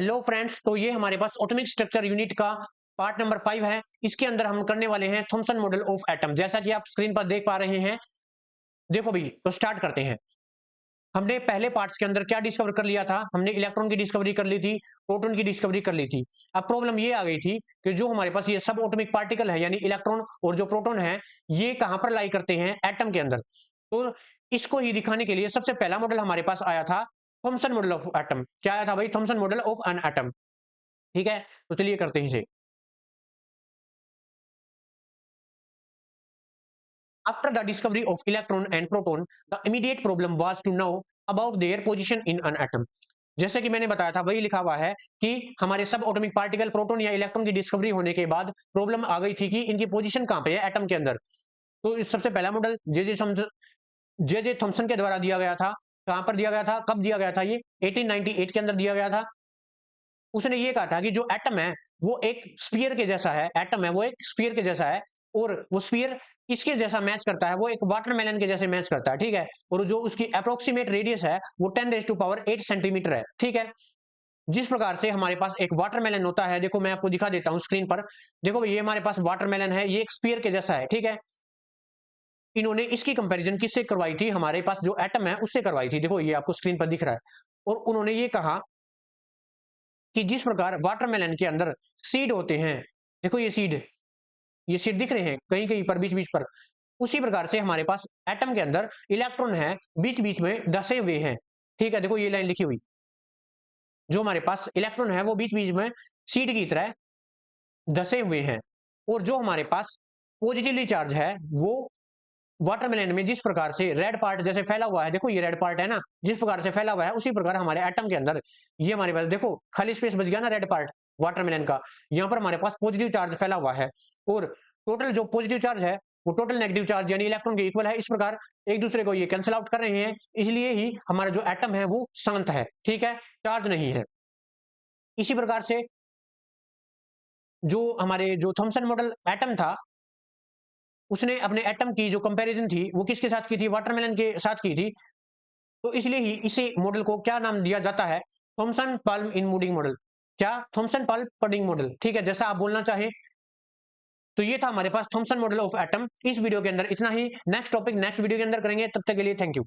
Hello friends, तो ये हमारे पास एटॉमिक स्ट्रक्चर यूनिट का पार्ट नंबर 5 है। इसके अंदर हम करने वाले हैं थॉमसन मॉडल ऑफ एटम। जैसा कि आप स्क्रीन पर देख पा रहे हैं, देखो भाई, तो स्टार्ट करते हैं। हमने पहले पार्ट्स के अंदर क्या डिस्कवर कर लिया था? हमने इलेक्ट्रॉन की डिस्कवरी कर ली थी, प्रोटॉन की डिस्कवरी कर ली थी। अब प्रॉब्लम ये आ गई थी कि जो हमारे पास ये सब एटॉमिक पार्टिकल है, यानी इलेक्ट्रॉन और जो प्रोटॉन है, ये कहां पर लाई करते हैं? एटम के अंदर। तो इसको ही दिखाने के लिए सबसे पहला मॉडल हमारे पास आया था थॉमसन मॉडल ऑफ एटम। क्या आया था भाई? Thompson model of an atom. ठीक है, तो चलिए करते हैं इसे। After the discovery of electron and proton, the immediate problem was to know about their position in an atom. जैसे कि मैंने बताया था, वही लिखा हुआ है कि हमारे सब एटॉमिक पार्टिकल प्रोटॉन या इलेक्ट्रॉन की डिस्कवरी होने के बाद प्रॉब्लम आ गई थी कि इनकी पोजीशन कहां पे है एटम के अंदर। तो सबसे पहला मॉडल जे जे थॉमसन के द्वारा दिया गया था। कहां पर दिया गया था, कब दिया गया था? ये 1898 के अंदर दिया गया था। उसने ये कहा था कि जो एटम है वो एक स्फीयर के जैसा है। एटम है वो एक स्फीयर के जैसा है, और वो स्फीयर किसके जैसा मैच करता है? वो एक वाटरमेलन के जैसे मैच करता है। ठीक है, और जो उसकी अप्रोक्सीमेट रेडियस है वो 10⁻⁸ सेंटीमीटर है। ठीक है, जिस प्रकार से हमारे पास एक वाटरमेलन होता है, देखो मैं आपको दिखा देता हूं स्क्रीन पर। देखो ये हमारे पास वाटरमेलन है, ये एक स्फीयर के जैसा है। ठीक है, इन्होंने इसकी कंपैरिजन किससे करवाई थी? हमारे पास जो एटम है उससे करवाई थी। देखो ये आपको स्क्रीन पर दिख रहा है। और उन्होंने ये कहा कि जिस प्रकार वाटरमेलन के अंदर सीड होते हैं, देखो ये सीड दिख रहे हैं कहीं कहीं पर, बीच बीच पर। उसी प्रकार से हमारे पास एटम के अंदर इलेक्ट्रॉन है, बीच बीच में धसे हुए हैं। ठीक है, देखो ये लाइन लिखी हुई, जो हमारे पास इलेक्ट्रॉन है वो बीच बीच में सीड की तरह धसे हुए हैं। और जो हमारे पास पॉजिटिवली चार्ज है वो वाटरमेलन में जिस प्रकार से रेड पार्ट जैसे फैला हुआ है, देखो ये रेड पार्ट है ना, जिस प्रकार से फैला हुआ है उसी प्रकार हमारे एटम के अंदर ये हमारे पास देखो खाली स्पेस बच गया ना, रेड पार्ट वाटरमेलन का। यहाँ पर हमारे पास पॉजिटिव चार्ज फैला हुआ है, और टोटल जो पॉजिटिव चार्ज है वो टोटल नेगेटिव चार्ज यानी इलेक्ट्रॉन के इक्वल है। इस प्रकार एक दूसरे को ये कैंसिल आउट कर रहे हैं, इसलिए ही हमारा जो एटम है वो शांत है। ठीक है, चार्ज नहीं है। इसी प्रकार से जो हमारे जो थॉमसन मॉडल एटम था, उसने अपने एटम की जो कंपैरिजन थी वो किसके साथ की थी? वाटरमेलन के साथ की थी। तो इसलिए ही इसी मॉडल को क्या नाम दिया जाता है? थॉमसन पाल्म इन मूडिंग मॉडल। क्या? Thomson plum pudding model. ठीक है, जैसा आप बोलना चाहे। तो ये था हमारे पास थॉमसन मॉडल ऑफ एटम। इस वीडियो के अंदर इतना ही। नेक्स्ट टॉपिक नेक्स्ट वीडियो के अंदर करेंगे, तब तक के लिए थैंक यू।